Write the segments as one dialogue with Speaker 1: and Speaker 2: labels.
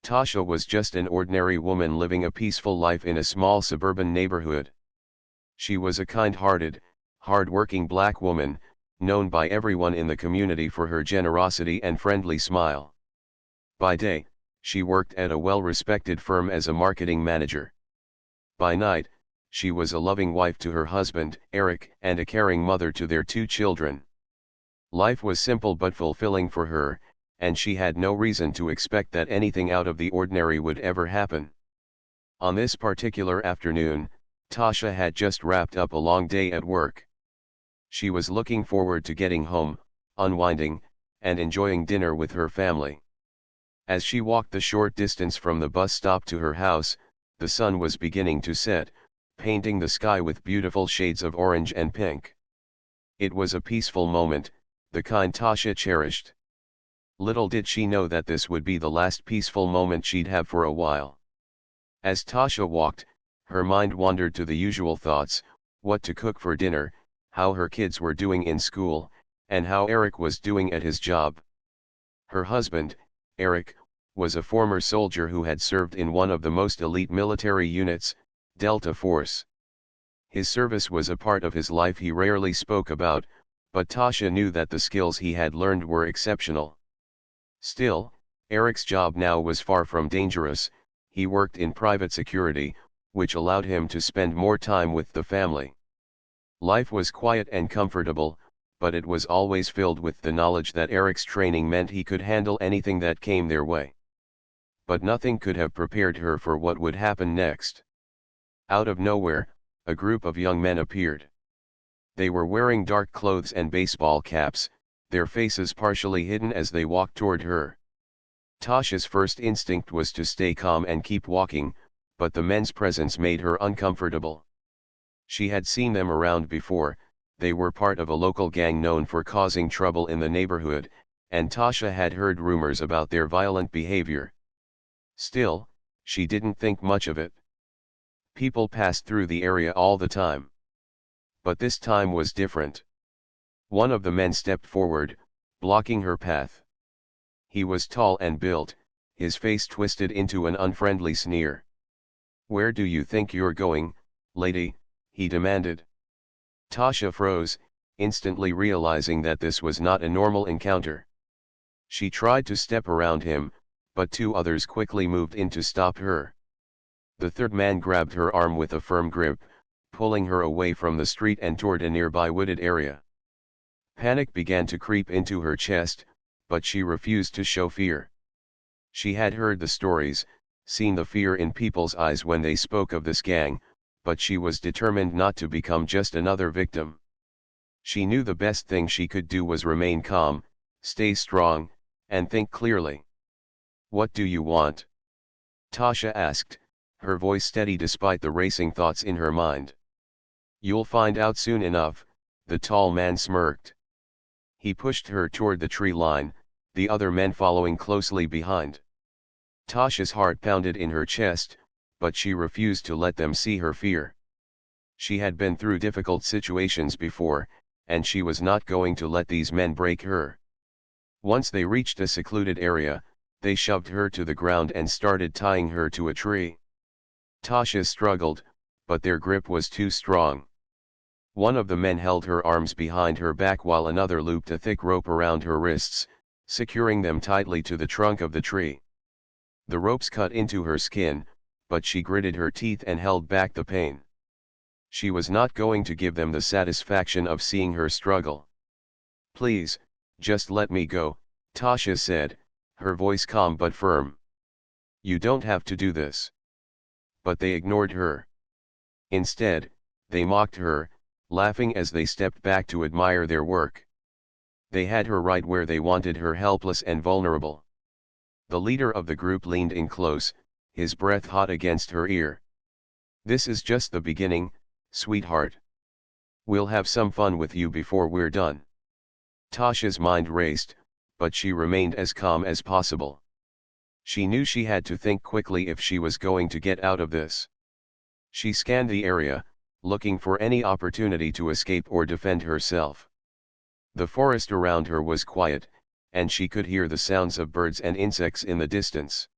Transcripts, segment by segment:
Speaker 1: Tasha was just an ordinary woman living a peaceful life in a small suburban neighborhood. She was a kind-hearted, hard-working black woman, known by everyone in the community for her generosity and friendly smile. By day, she worked at a well-respected firm as a marketing manager. By night, she was a loving wife to her husband, Eric, and a caring mother to their 2 children. Life was simple but fulfilling for her, and she had no reason to expect that anything out of the ordinary would ever happen. On this particular afternoon, Tasha had just wrapped up a long day at work. She was looking forward to getting home, unwinding, and enjoying dinner with her family. As she walked the short distance from the bus stop to her house, the sun was beginning to set, painting the sky with beautiful shades of orange and pink. It was a peaceful moment, the kind Tasha cherished. Little did she know that this would be the last peaceful moment she'd have for a while. As Tasha walked, her mind wandered to the usual thoughts: what to cook for dinner, how her kids were doing in school, and how Eric was doing at his job. Her husband, Eric, was a former soldier who had served in one of the most elite military units, Delta Force. His service was a part of his life he rarely spoke about, but Tasha knew that the skills he had learned were exceptional. Still, Eric's job now was far from dangerous. He worked in private security, which allowed him to spend more time with the family. Life was quiet and comfortable, but it was always filled with the knowledge that Eric's training meant he could handle anything that came their way. But nothing could have prepared her for what would happen next. Out of nowhere, a group of young men appeared. They were wearing dark clothes and baseball caps, their faces partially hidden as they walked toward her. Tasha's first instinct was to stay calm and keep walking, but the men's presence made her uncomfortable. She had seen them around before. They were part of a local gang known for causing trouble in the neighborhood, and Tasha had heard rumors about their violent behavior. Still, she didn't think much of it. People passed through the area all the time. But this time was different. One of the men stepped forward, blocking her path. He was tall and built, his face twisted into an unfriendly sneer. "Where do you think you're going, lady?" he demanded. Tasha froze, instantly realizing that this was not a normal encounter. She tried to step around him, but 2 others quickly moved in to stop her. The third man grabbed her arm with a firm grip, pulling her away from the street and toward a nearby wooded area. Panic began to creep into her chest, but she refused to show fear. She had heard the stories, seen the fear in people's eyes when they spoke of this gang, but she was determined not to become just another victim. She knew the best thing she could do was remain calm, stay strong, and think clearly. "What do you want?" Tasha asked, her voice steady despite the racing thoughts in her mind. "You'll find out soon enough," the tall man smirked. He pushed her toward the tree line, the other men following closely behind. Tasha's heart pounded in her chest, but she refused to let them see her fear. She had been through difficult situations before, and she was not going to let these men break her. Once they reached a secluded area, they shoved her to the ground and started tying her to a tree. Tasha struggled, but their grip was too strong. One of the men held her arms behind her back while another looped a thick rope around her wrists, securing them tightly to the trunk of the tree. The ropes cut into her skin, but she gritted her teeth and held back the pain. She was not going to give them the satisfaction of seeing her struggle. "Please, just let me go," Tasha said, her voice calm but firm. "You don't have to do this." But they ignored her. Instead, they mocked her, laughing as they stepped back to admire their work. They had her right where they wanted her, helpless and vulnerable. The leader of the group leaned in close, his breath hot against her ear. "This is just the beginning, sweetheart. We'll have some fun with you before we're done." Tasha's mind raced, but she remained as calm as possible. She knew she had to think quickly if she was going to get out of this. She scanned the area, looking for any opportunity to escape or defend herself. The forest around her was quiet, and she could hear the sounds of birds and insects in the distance.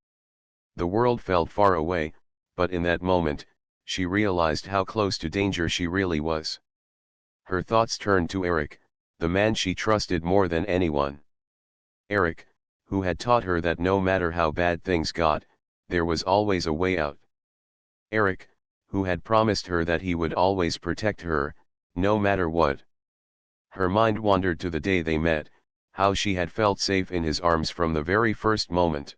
Speaker 1: The world felt far away, but in that moment, she realized how close to danger she really was. Her thoughts turned to Eric, the man she trusted more than anyone. Eric, who had taught her that no matter how bad things got, there was always a way out. Eric, who had promised her that he would always protect her, no matter what. Her mind wandered to the day they met, how she had felt safe in his arms from the very first moment.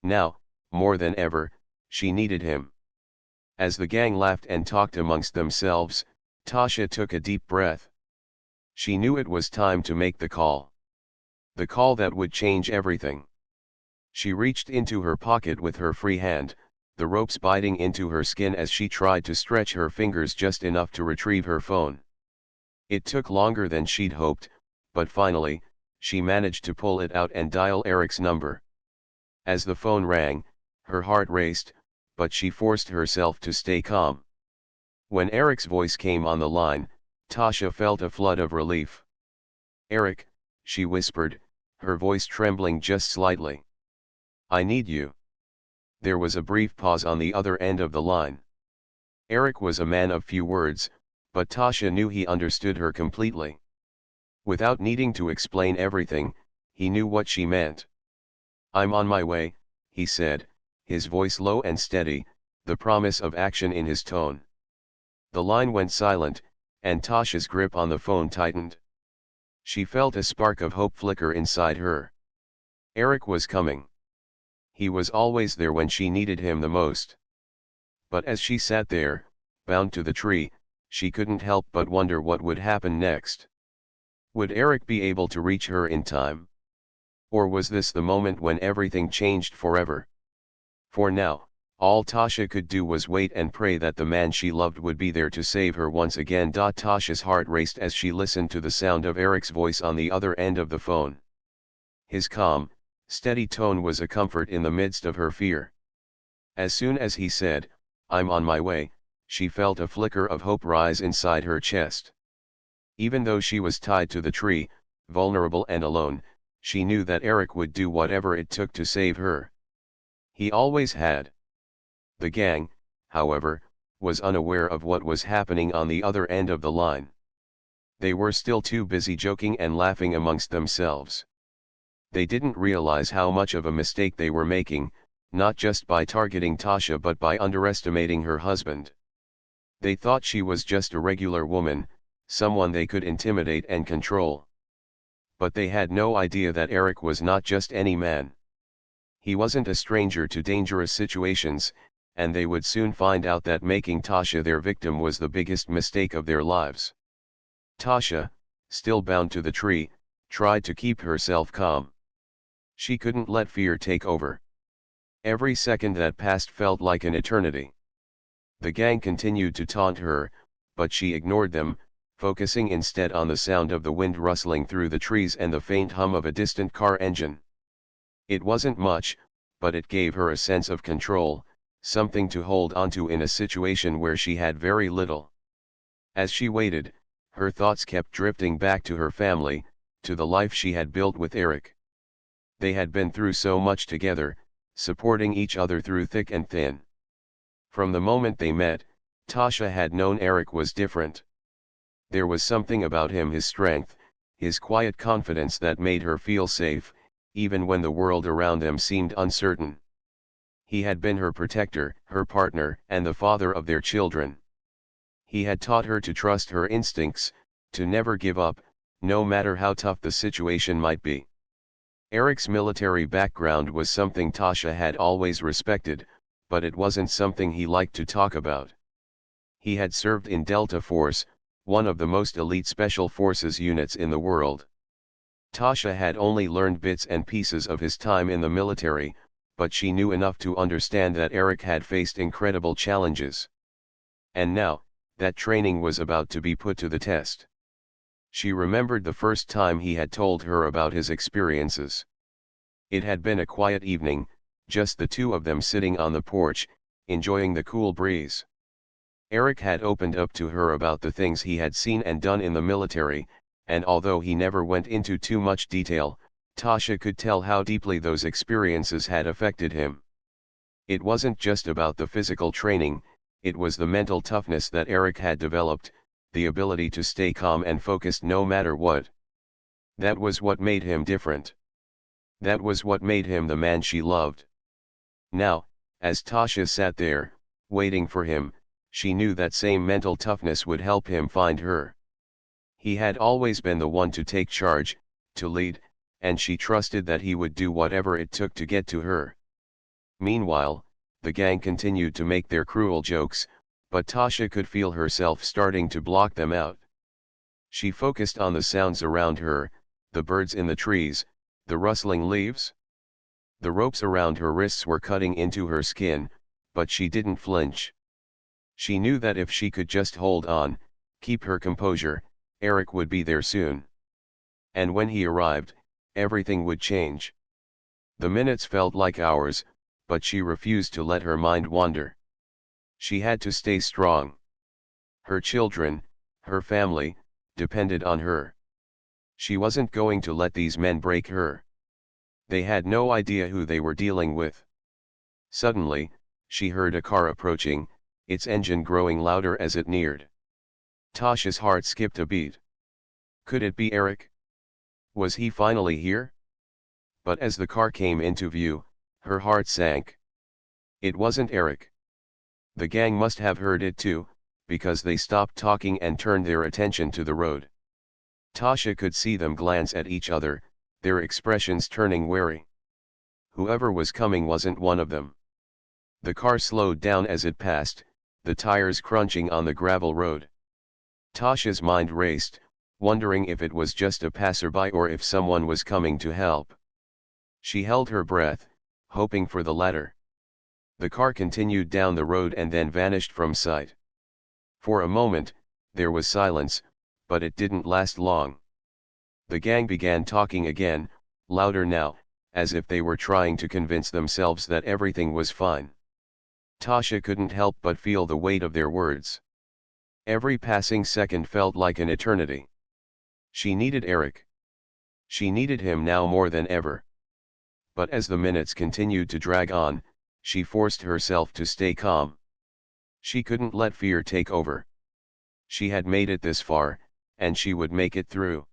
Speaker 1: Now, more than ever, she needed him. As the gang laughed and talked amongst themselves, Tasha took a deep breath. She knew it was time to make the call. The call that would change everything. She reached into her pocket with her free hand, the ropes biting into her skin as she tried to stretch her fingers just enough to retrieve her phone. It took longer than she'd hoped, but finally, she managed to pull it out and dial Eric's number. As the phone rang, her heart raced, but she forced herself to stay calm. When Eric's voice came on the line, Tasha felt a flood of relief. "Eric," she whispered, her voice trembling just slightly. "I need you." There was a brief pause on the other end of the line. Eric was a man of few words, but Tasha knew he understood her completely. Without needing to explain everything, he knew what she meant. "I'm on my way," he said, his voice low and steady, the promise of action in his tone. The line went silent, and Tasha's grip on the phone tightened. She felt a spark of hope flicker inside her. Eric was coming. He was always there when she needed him the most. But as she sat there, bound to the tree, she couldn't help but wonder what would happen next. Would Eric be able to reach her in time? Or was this the moment when everything changed forever? For now, all Tasha could do was wait and pray that the man she loved would be there to save her once again. Tasha's heart raced as she listened to the sound of Eric's voice on the other end of the phone. His calm, steady tone was a comfort in the midst of her fear. As soon as he said, "I'm on my way," she felt a flicker of hope rise inside her chest. Even though she was tied to the tree, vulnerable and alone, she knew that Eric would do whatever it took to save her. He always had. The gang, however, was unaware of what was happening on the other end of the line. They were still too busy joking and laughing amongst themselves. They didn't realize how much of a mistake they were making, not just by targeting Tasha but by underestimating her husband. They thought she was just a regular woman, someone they could intimidate and control. But they had no idea that Eric was not just any man. He wasn't a stranger to dangerous situations, and they would soon find out that making Tasha their victim was the biggest mistake of their lives. Tasha, still bound to the tree, tried to keep herself calm. She couldn't let fear take over. Every second that passed felt like an eternity. The gang continued to taunt her, but she ignored them, focusing instead on the sound of the wind rustling through the trees and the faint hum of a distant car engine. It wasn't much, but it gave her a sense of control, something to hold onto in a situation where she had very little. As she waited, her thoughts kept drifting back to her family, to the life she had built with Eric. They had been through so much together, supporting each other through thick and thin. From the moment they met, Tasha had known Eric was different. There was something about him, his strength, his quiet confidence that made her feel safe, even when the world around them seemed uncertain. He had been her protector, her partner, and the father of their children. He had taught her to trust her instincts, to never give up, no matter how tough the situation might be. Eric's military background was something Tasha had always respected, but it wasn't something he liked to talk about. He had served in Delta Force, one of the most elite special forces units in the world. Tasha had only learned bits and pieces of his time in the military, but she knew enough to understand that Eric had faced incredible challenges. And now, that training was about to be put to the test. She remembered the first time he had told her about his experiences. It had been a quiet evening, just the two of them sitting on the porch, enjoying the cool breeze. Eric had opened up to her about the things he had seen and done in the military, and although he never went into too much detail, Tasha could tell how deeply those experiences had affected him. It wasn't just about the physical training, it was the mental toughness that Eric had developed, the ability to stay calm and focused no matter what. That was what made him different. That was what made him the man she loved. Now, as Tasha sat there, waiting for him, she knew that same mental toughness would help him find her. He had always been the one to take charge, to lead, and she trusted that he would do whatever it took to get to her. Meanwhile, the gang continued to make their cruel jokes, but Tasha could feel herself starting to block them out. She focused on the sounds around her, the birds in the trees, the rustling leaves. The ropes around her wrists were cutting into her skin, but she didn't flinch. She knew that if she could just hold on, keep her composure, Eric would be there soon. And when he arrived, everything would change. The minutes felt like hours, but she refused to let her mind wander. She had to stay strong. Her children, her family, depended on her. She wasn't going to let these men break her. They had no idea who they were dealing with. Suddenly, she heard a car approaching, its engine growing louder as it neared. Tasha's heart skipped a beat. Could it be Eric? Was he finally here? But as the car came into view, her heart sank. It wasn't Eric. The gang must have heard it too, because they stopped talking and turned their attention to the road. Tasha could see them glance at each other, their expressions turning wary. Whoever was coming wasn't one of them. The car slowed down as it passed, the tires crunching on the gravel road. Tasha's mind raced, wondering if it was just a passerby or if someone was coming to help. She held her breath, hoping for the latter. The car continued down the road and then vanished from sight. For a moment, there was silence, but it didn't last long. The gang began talking again, louder now, as if they were trying to convince themselves that everything was fine. Tasha couldn't help but feel the weight of their words. Every passing second felt like an eternity. She needed Eric. She needed him now more than ever. But as the minutes continued to drag on, she forced herself to stay calm. She couldn't let fear take over. She had made it this far, and she would make it through.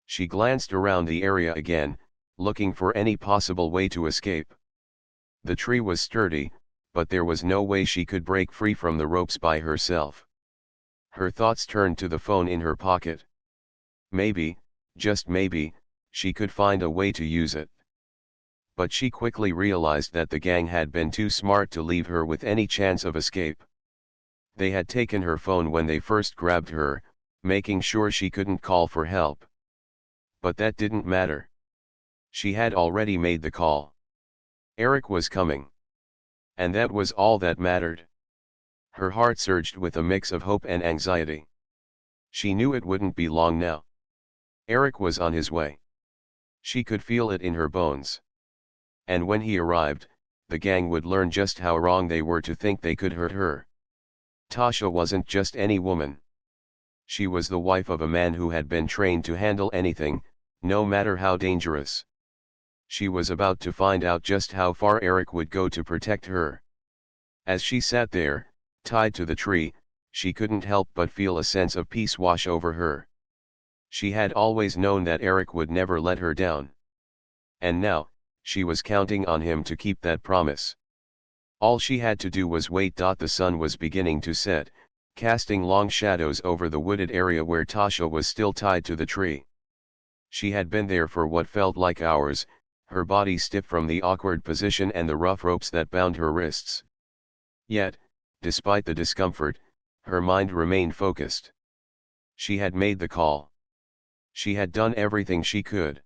Speaker 1: She glanced around the area again, looking for any possible way to escape. The tree was sturdy, but there was no way she could break free from the ropes by herself. Her thoughts turned to the phone in her pocket. Maybe, just maybe, she could find a way to use it. But she quickly realized that the gang had been too smart to leave her with any chance of escape. They had taken her phone when they first grabbed her, making sure she couldn't call for help. But that didn't matter. She had already made the call. Eric was coming. And that was all that mattered. Her heart surged with a mix of hope and anxiety. She knew it wouldn't be long now. Eric was on his way. She could feel it in her bones. And when he arrived, the gang would learn just how wrong they were to think they could hurt her. Tasha wasn't just any woman. She was the wife of a man who had been trained to handle anything, no matter how dangerous. She was about to find out just how far Eric would go to protect her. As she sat there, tied to the tree, she couldn't help but feel a sense of peace wash over her. She had always known that Eric would never let her down. And now, she was counting on him to keep that promise. All she had to do was wait. The sun was beginning to set, casting long shadows over the wooded area where Tasha was still tied to the tree. She had been there for what felt like hours, her body stiff from the awkward position and the rough ropes that bound her wrists. Yet, despite the discomfort, her mind remained focused. She had made the call. She had done everything she could.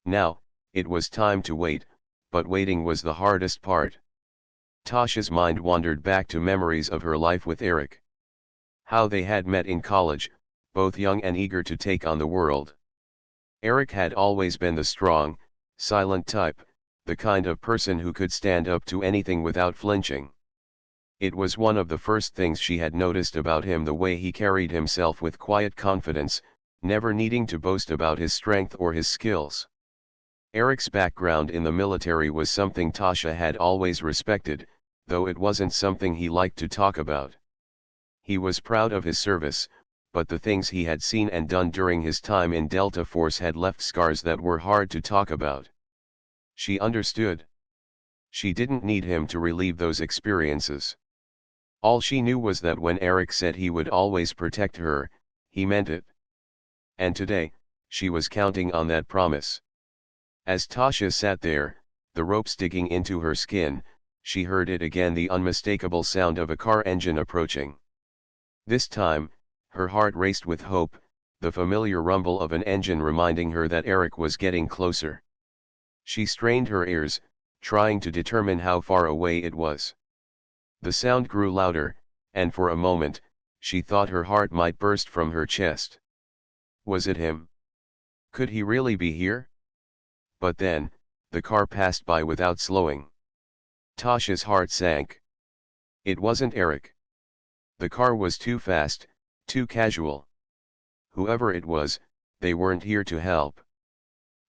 Speaker 1: Now, it was time to wait, but waiting was the hardest part. Tasha's mind wandered back to memories of her life with Eric. How they had met in college, both young and eager to take on the world. Eric had always been the strong, silent type, the kind of person who could stand up to anything without flinching. It was one of the first things she had noticed about him, the way he carried himself with quiet confidence, never needing to boast about his strength or his skills. Eric's background in the military was something Tasha had always respected, though it wasn't something he liked to talk about. He was proud of his service, but the things he had seen and done during his time in Delta Force had left scars that were hard to talk about. She understood. She didn't need him to relieve those experiences. All she knew was that when Eric said he would always protect her, he meant it. And today, she was counting on that promise. As Tasha sat there, the ropes digging into her skin, she heard it again, the unmistakable sound of a car engine approaching. This time, her heart raced with hope, the familiar rumble of an engine reminding her that Eric was getting closer. She strained her ears, trying to determine how far away it was. The sound grew louder, and for a moment, she thought her heart might burst from her chest. Was it him? Could he really be here? But then, the car passed by without slowing. Tasha's heart sank. It wasn't Eric. The car was too fast, too casual. Whoever it was, they weren't here to help.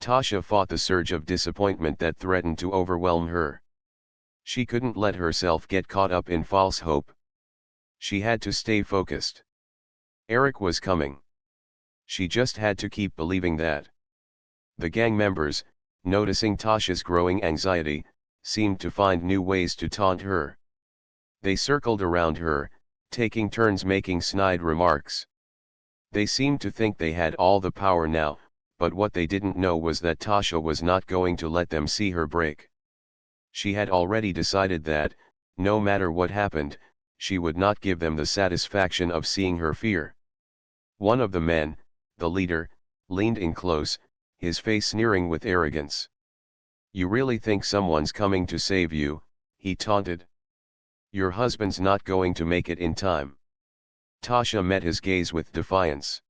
Speaker 1: Tasha fought the surge of disappointment that threatened to overwhelm her. She couldn't let herself get caught up in false hope. She had to stay focused. Eric was coming. She just had to keep believing that. The gang members, noticing Tasha's growing anxiety, seemed to find new ways to taunt her. They circled around her, taking turns making snide remarks. They seemed to think they had all the power now, but what they didn't know was that Tasha was not going to let them see her break. She had already decided that, no matter what happened, she would not give them the satisfaction of seeing her fear. One of the men, the leader, leaned in close, his face sneering with arrogance. "You really think someone's coming to save you?" he taunted. "Your husband's not going to make it in time." Tasha met his gaze with defiance.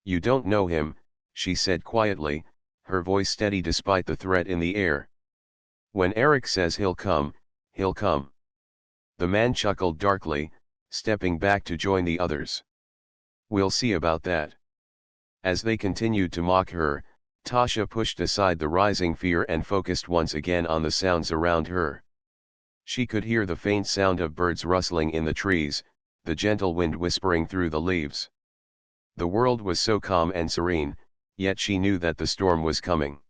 Speaker 1: "You don't know him," she said quietly, her voice steady despite the threat in the air. "When Eric says he'll come, he'll come." The man chuckled darkly, stepping back to join the others. "We'll see about that." As they continued to mock her, Tasha pushed aside the rising fear and focused once again on the sounds around her. She could hear the faint sound of birds rustling in the trees, the gentle wind whispering through the leaves. The world was so calm and serene, yet she knew that the storm was coming.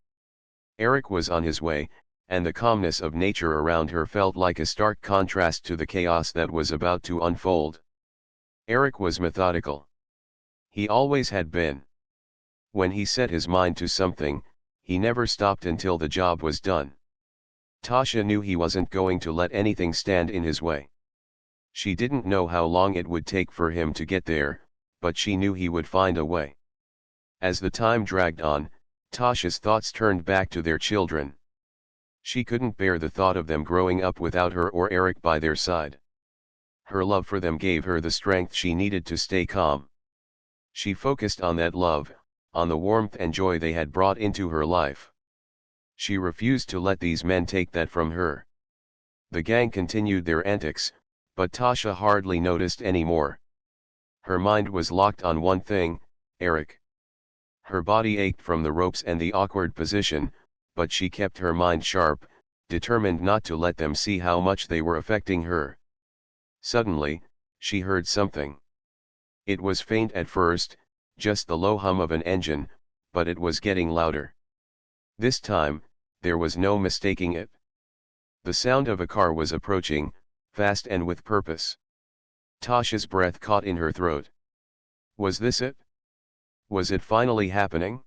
Speaker 1: Eric was on his way, and the calmness of nature around her felt like a stark contrast to the chaos that was about to unfold. Eric was methodical. He always had been. When he set his mind to something, he never stopped until the job was done. Tasha knew he wasn't going to let anything stand in his way. She didn't know how long it would take for him to get there, but she knew he would find a way. As the time dragged on, Tasha's thoughts turned back to their children. She couldn't bear the thought of them growing up without her or Eric by their side. Her love for them gave her the strength she needed to stay calm. She focused on that love, on the warmth and joy they had brought into her life. She refused to let these men take that from her. The gang continued their antics, but Tasha hardly noticed anymore. Her mind was locked on one thing, Eric. Her body ached from the ropes and the awkward position, but she kept her mind sharp, determined not to let them see how much they were affecting her. Suddenly, she heard something. It was faint at first, just the low hum of an engine, but it was getting louder. This time, there was no mistaking it. The sound of a car was approaching, fast and with purpose. Tasha's breath caught in her throat. Was this it? Was it finally happening?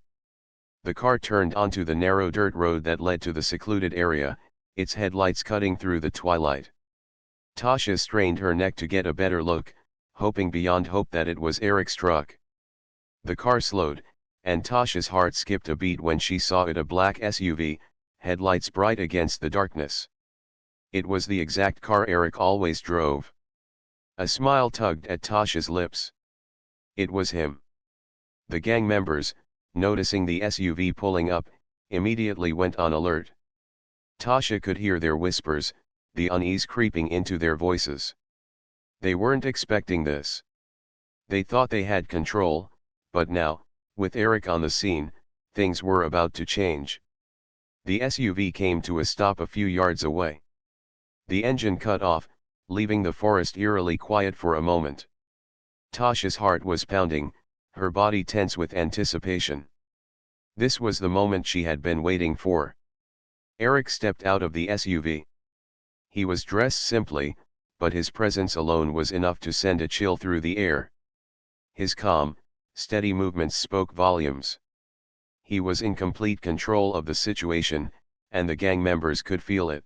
Speaker 1: The car turned onto the narrow dirt road that led to the secluded area, its headlights cutting through the twilight. Tasha strained her neck to get a better look, hoping beyond hope that it was Eric's truck. The car slowed, and Tasha's heart skipped a beat when she saw it, a black SUV, headlights bright against the darkness. It was the exact car Eric always drove. A smile tugged at Tasha's lips. It was him. The gang members, noticing the SUV pulling up, immediately went on alert. Tasha could hear their whispers, the unease creeping into their voices. They weren't expecting this. They thought they had control, but now, with Eric on the scene, things were about to change. The SUV came to a stop a few yards away. The engine cut off, leaving the forest eerily quiet for a moment. Tasha's heart was pounding, her body tense with anticipation. This was the moment she had been waiting for. Eric stepped out of the SUV. He was dressed simply, but his presence alone was enough to send a chill through the air. His calm, steady movements spoke volumes. He was in complete control of the situation, and the gang members could feel it.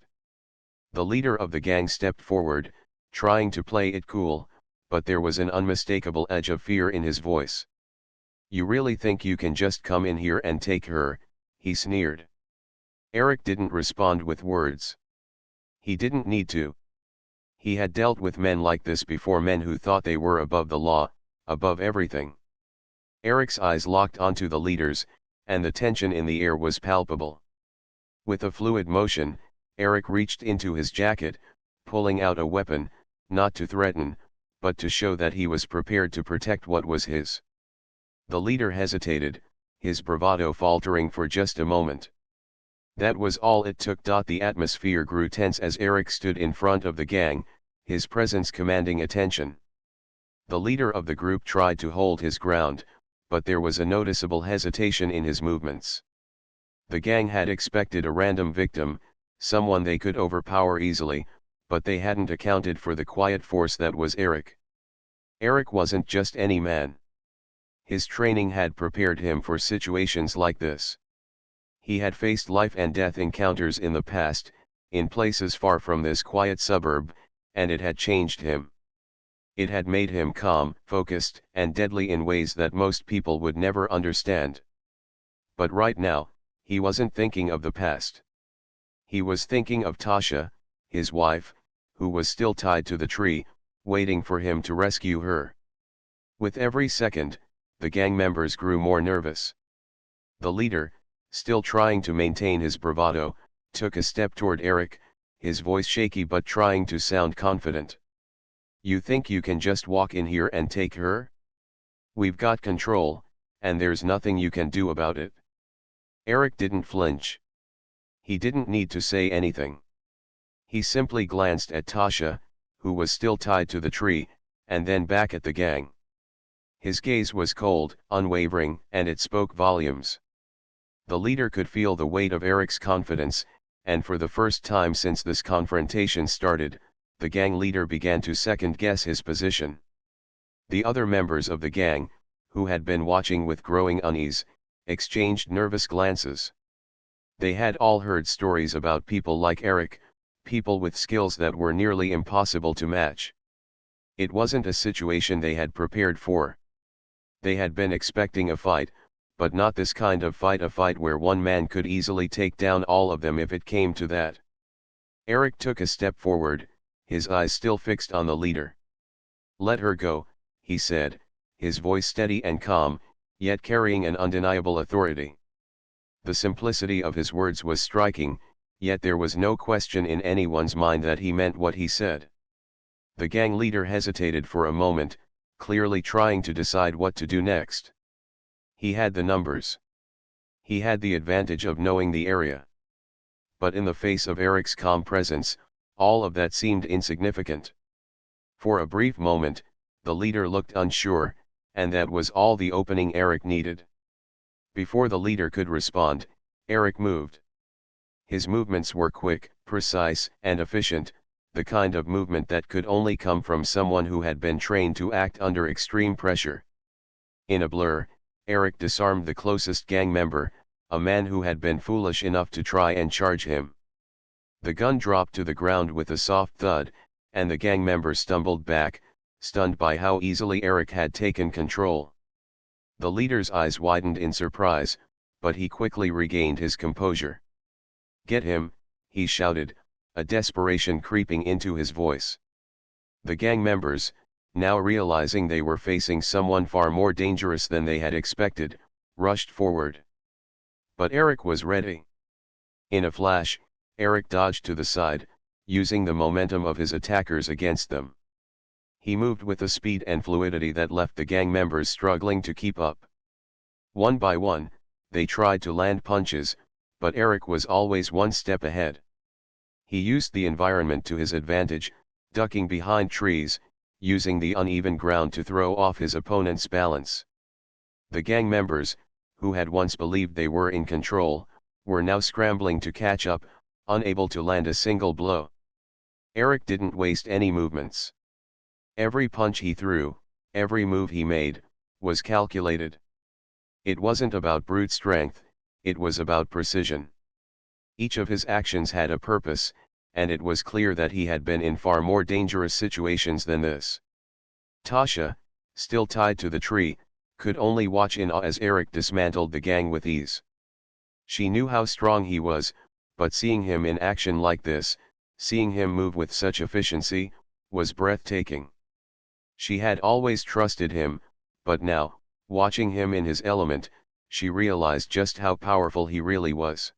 Speaker 1: The leader of the gang stepped forward, trying to play it cool, but there was an unmistakable edge of fear in his voice. "You really think you can just come in here and take her?" he sneered. Eric didn't respond with words. He didn't need to. He had dealt with men like this before, men who thought they were above the law, above everything. Eric's eyes locked onto the leaders, and the tension in the air was palpable. With a fluid motion, Eric reached into his jacket, pulling out a weapon, not to threaten, but to show that he was prepared to protect what was his. The leader hesitated, his bravado faltering for just a moment. That was all it took. The atmosphere grew tense as Eric stood in front of the gang, his presence commanding attention. The leader of the group tried to hold his ground, but there was a noticeable hesitation in his movements. The gang had expected a random victim, someone they could overpower easily, but they hadn't accounted for the quiet force that was Eric. Eric wasn't just any man. His training had prepared him for situations like this. He had faced life and death encounters in the past, in places far from this quiet suburb, and it had changed him. It had made him calm, focused, and deadly in ways that most people would never understand. But right now, he wasn't thinking of the past. He was thinking of Tasha, his wife, who was still tied to the tree, waiting for him to rescue her. With every second, the gang members grew more nervous. The leader, still trying to maintain his bravado, took a step toward Eric, his voice shaky but trying to sound confident. "You think you can just walk in here and take her? We've got control, and there's nothing you can do about it." Eric didn't flinch. He didn't need to say anything. He simply glanced at Tasha, who was still tied to the tree, and then back at the gang. His gaze was cold, unwavering, and it spoke volumes. The leader could feel the weight of Eric's confidence, and for the first time since this confrontation started, the gang leader began to second-guess his position. The other members of the gang, who had been watching with growing unease, exchanged nervous glances. They had all heard stories about people like Eric, people with skills that were nearly impossible to match. It wasn't a situation they had prepared for. They had been expecting a fight, but not this kind of fight, a fight where one man could easily take down all of them if it came to that. Eric took a step forward, his eyes still fixed on the leader. "Let her go," he said, his voice steady and calm, yet carrying an undeniable authority. The simplicity of his words was striking, yet there was no question in anyone's mind that he meant what he said. The gang leader hesitated for a moment, clearly trying to decide what to do next. He had the numbers. He had the advantage of knowing the area. But in the face of Eric's calm presence, all of that seemed insignificant. For a brief moment, the leader looked unsure, and that was all the opening Eric needed. Before the leader could respond, Eric moved. His movements were quick, precise, and efficient, the kind of movement that could only come from someone who had been trained to act under extreme pressure. In a blur, Eric disarmed the closest gang member, a man who had been foolish enough to try and charge him. The gun dropped to the ground with a soft thud, and the gang member stumbled back, stunned by how easily Eric had taken control. The leader's eyes widened in surprise, but he quickly regained his composure. "Get him," he shouted, a desperation creeping into his voice. The gang members, now realizing they were facing someone far more dangerous than they had expected, rushed forward. But Eric was ready. In a flash, Eric dodged to the side, using the momentum of his attackers against them. He moved with a speed and fluidity that left the gang members struggling to keep up. One by one, they tried to land punches, but Eric was always one step ahead. He used the environment to his advantage, ducking behind trees, using the uneven ground to throw off his opponent's balance. The gang members, who had once believed they were in control, were now scrambling to catch up, unable to land a single blow. Eric didn't waste any movements. Every punch he threw, every move he made, was calculated. It wasn't about brute strength, it was about precision. Each of his actions had a purpose, and it was clear that he had been in far more dangerous situations than this. Tasha, still tied to the tree, could only watch in awe as Eric dismantled the gang with ease. She knew how strong he was, but seeing him in action like this, seeing him move with such efficiency, was breathtaking. She had always trusted him, but now, watching him in his element, she realized just how powerful he really was.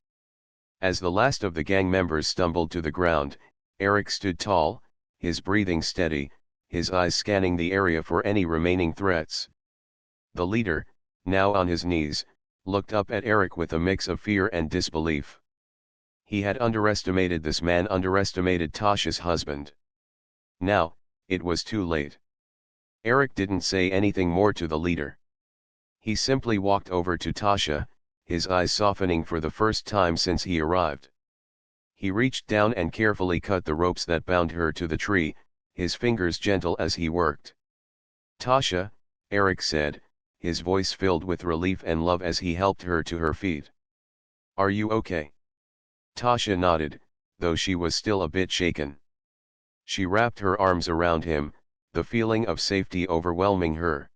Speaker 1: As the last of the gang members stumbled to the ground, Eric stood tall, his breathing steady, his eyes scanning the area for any remaining threats. The leader, now on his knees, looked up at Eric with a mix of fear and disbelief. He had underestimated this man, underestimated Tasha's husband. Now, it was too late. Eric didn't say anything more to the leader. He simply walked over to Tasha, his eyes softening for the first time since he arrived. He reached down and carefully cut the ropes that bound her to the tree, his fingers gentle as he worked. "Tasha," Eric said, his voice filled with relief and love as he helped her to her feet. "Are you okay?" Tasha nodded, though she was still a bit shaken. She wrapped her arms around him, the feeling of safety overwhelming her.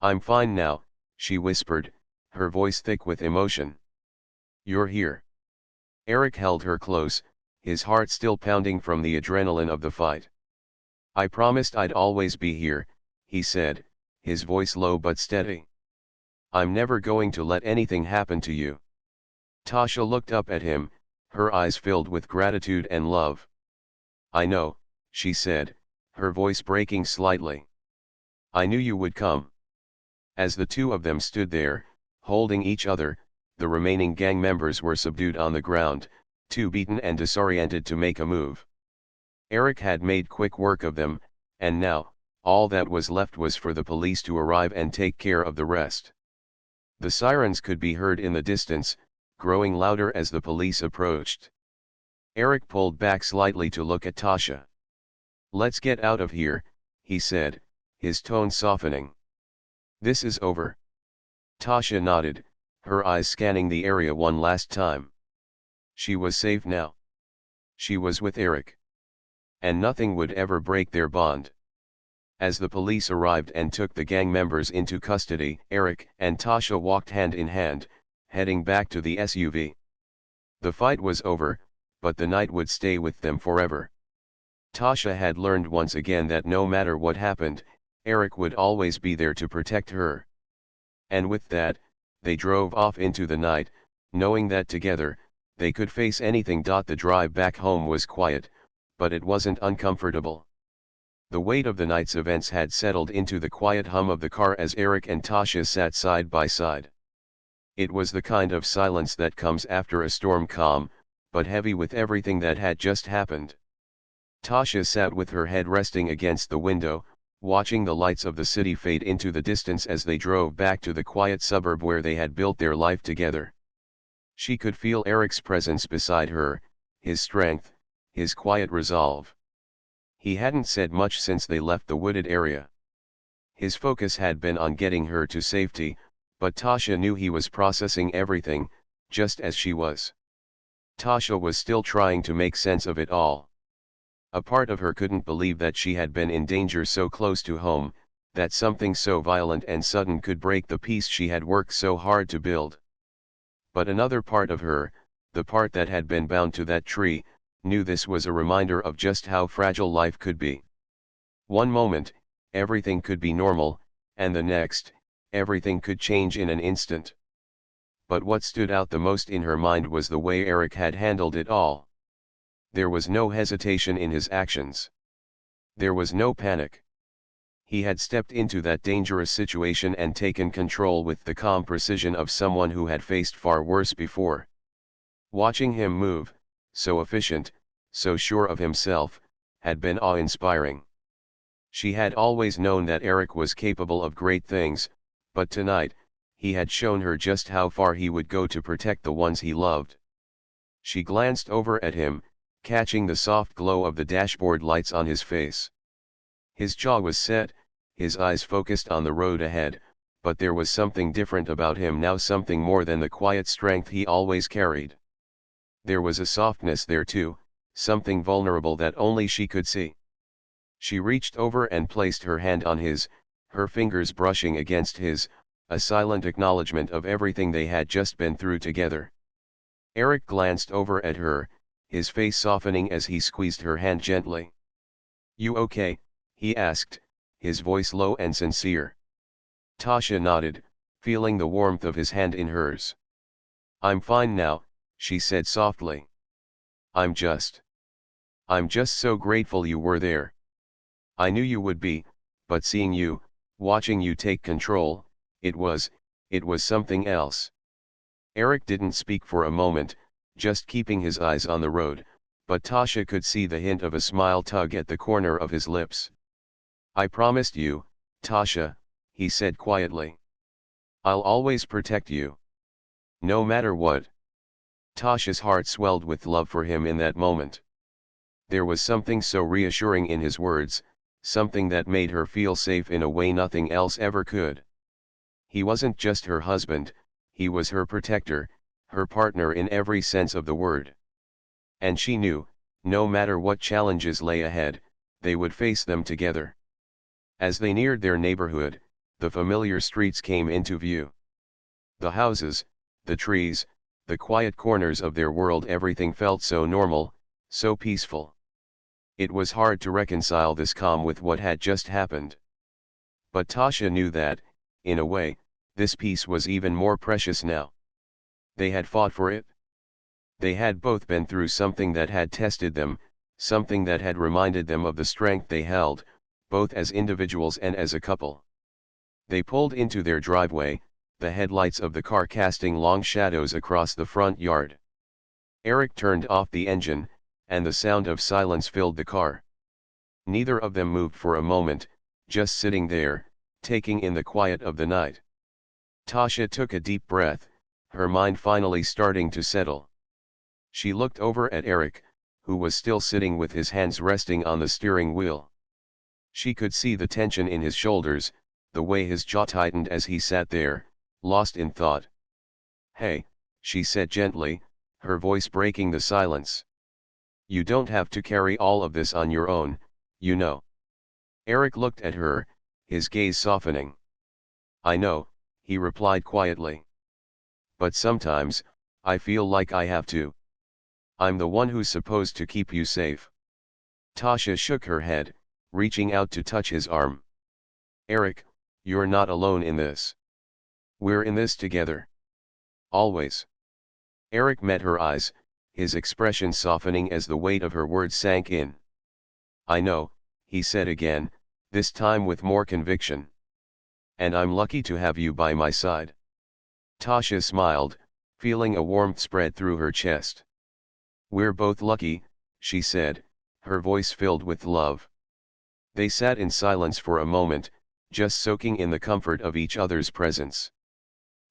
Speaker 1: "I'm fine now," she whispered, her voice thick with emotion. "You're here." Eric held her close, his heart still pounding from the adrenaline of the fight. "I promised I'd always be here," he said, his voice low but steady. "I'm never going to let anything happen to you." Tasha looked up at him, her eyes filled with gratitude and love. "I know," she said, her voice breaking slightly. "I knew you would come." As the two of them stood there, holding each other, the remaining gang members were subdued on the ground, too beaten and disoriented to make a move. Eric had made quick work of them, and now, all that was left was for the police to arrive and take care of the rest. The sirens could be heard in the distance, growing louder as the police approached. Eric pulled back slightly to look at Tasha. "Let's get out of here," he said, his tone softening. "This is over." Tasha nodded, her eyes scanning the area one last time. She was safe now. She was with Eric. And nothing would ever break their bond. As the police arrived and took the gang members into custody, Eric and Tasha walked hand in hand, heading back to the SUV. The fight was over, but the night would stay with them forever. Tasha had learned once again that no matter what happened, Eric would always be there to protect her. And with that, they drove off into the night, knowing that together, they could face anything. The drive back home was quiet, but it wasn't uncomfortable. The weight of the night's events had settled into the quiet hum of the car as Eric and Tasha sat side by side. It was the kind of silence that comes after a storm, calm, but heavy with everything that had just happened. Tasha sat with her head resting against the window, watching the lights of the city fade into the distance as they drove back to the quiet suburb where they had built their life together. She could feel Eric's presence beside her, his strength, his quiet resolve. He hadn't said much since they left the wooded area. His focus had been on getting her to safety, but Tasha knew he was processing everything, just as she was. Tasha was still trying to make sense of it all. A part of her couldn't believe that she had been in danger so close to home, that something so violent and sudden could break the peace she had worked so hard to build. But another part of her, the part that had been bound to that tree, knew this was a reminder of just how fragile life could be. One moment, everything could be normal, and the next, everything could change in an instant. But what stood out the most in her mind was the way Eric had handled it all. There was no hesitation in his actions. There was no panic. He had stepped into that dangerous situation and taken control with the calm precision of someone who had faced far worse before. Watching him move, so efficient, so sure of himself, had been awe-inspiring. She had always known that Eric was capable of great things, but tonight, he had shown her just how far he would go to protect the ones he loved. She glanced over at him, catching the soft glow of the dashboard lights on his face. His jaw was set, his eyes focused on the road ahead, but there was something different about him now, something more than the quiet strength he always carried. There was a softness there too, something vulnerable that only she could see. She reached over and placed her hand on his, her fingers brushing against his, a silent acknowledgement of everything they had just been through together. Eric glanced over at her, his face softening as he squeezed her hand gently. "You okay?" he asked, his voice low and sincere. Tasha nodded, feeling the warmth of his hand in hers. "I'm fine now," she said softly. I'm just so grateful you were there. I knew you would be, but seeing you, watching you take control, it was something else." Eric didn't speak for a moment, just keeping his eyes on the road, but Tasha could see the hint of a smile tug at the corner of his lips. "I promised you, Tasha," he said quietly. "I'll always protect you. No matter what." Tasha's heart swelled with love for him in that moment. There was something so reassuring in his words, something that made her feel safe in a way nothing else ever could. He wasn't just her husband, he was her protector, her partner in every sense of the word. And she knew, no matter what challenges lay ahead, they would face them together. As they neared their neighborhood, the familiar streets came into view. The houses, the trees, the quiet corners of their world, everything felt so normal, so peaceful. It was hard to reconcile this calm with what had just happened. But Tasha knew that, in a way, this peace was even more precious now. They had fought for it. They had both been through something that had tested them, something that had reminded them of the strength they held, both as individuals and as a couple. They pulled into their driveway, the headlights of the car casting long shadows across the front yard. Eric turned off the engine, and the sound of silence filled the car. Neither of them moved for a moment, just sitting there, taking in the quiet of the night. Tasha took a deep breath, her mind finally starting to settle. She looked over at Eric, who was still sitting with his hands resting on the steering wheel. She could see the tension in his shoulders, the way his jaw tightened as he sat there, lost in thought. "Hey," she said gently, her voice breaking the silence. "You don't have to carry all of this on your own, you know." Eric looked at her, his gaze softening. "I know," he replied quietly. "But sometimes, I feel like I have to. I'm the one who's supposed to keep you safe." Tasha shook her head, reaching out to touch his arm. "Eric, you're not alone in this. We're in this together. Always." Eric met her eyes, his expression softening as the weight of her words sank in. "I know," he said again, this time with more conviction. "And I'm lucky to have you by my side." Tasha smiled, feeling a warmth spread through her chest. "We're both lucky," she said, her voice filled with love. They sat in silence for a moment, just soaking in the comfort of each other's presence.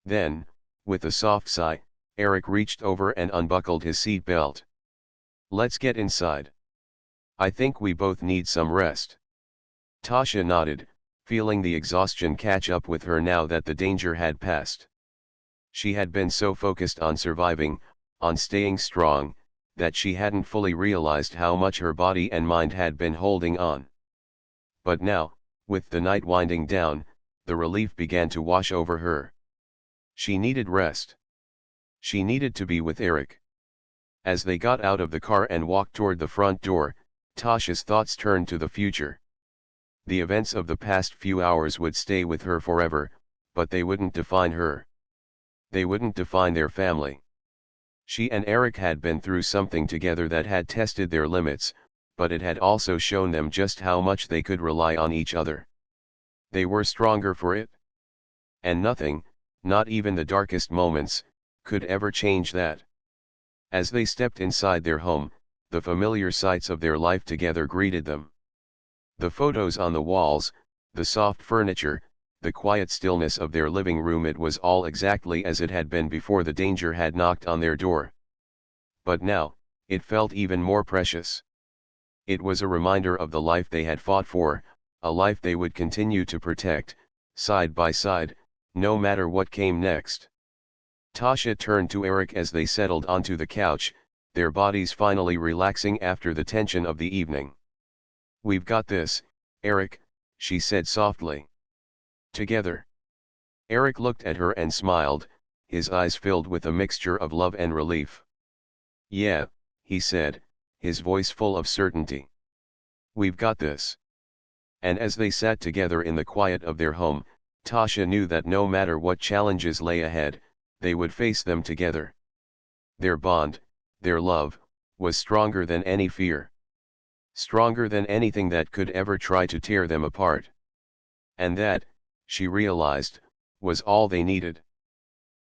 Speaker 1: Then, with a soft sigh, Eric reached over and unbuckled his seat belt. "Let's get inside. I think we both need some rest." Tasha nodded, feeling the exhaustion catch up with her now that the danger had passed. She had been so focused on surviving, on staying strong, that she hadn't fully realized how much her body and mind had been holding on. But now, with the night winding down, the relief began to wash over her. She needed rest. She needed to be with Eric. As they got out of the car and walked toward the front door, Tasha's thoughts turned to the future. The events of the past few hours would stay with her forever, but they wouldn't define her. They wouldn't define their family. She and Eric had been through something together that had tested their limits, but it had also shown them just how much they could rely on each other. They were stronger for it. And nothing, not even the darkest moments, could ever change that. As they stepped inside their home, the familiar sights of their life together greeted them. The photos on the walls, the soft furniture, the quiet stillness of their living room, it was all exactly as it had been before the danger had knocked on their door. But now, it felt even more precious. It was a reminder of the life they had fought for, a life they would continue to protect, side by side, no matter what came next. Tasha turned to Eric as they settled onto the couch, their bodies finally relaxing after the tension of the evening. "We've got this, Eric," she said softly. "Together." Eric looked at her and smiled, his eyes filled with a mixture of love and relief. "Yeah," he said, his voice full of certainty. "We've got this." And as they sat together in the quiet of their home, Tasha knew that no matter what challenges lay ahead, they would face them together. Their bond, their love, was stronger than any fear. Stronger than anything that could ever try to tear them apart. And that, she realized, was all they needed.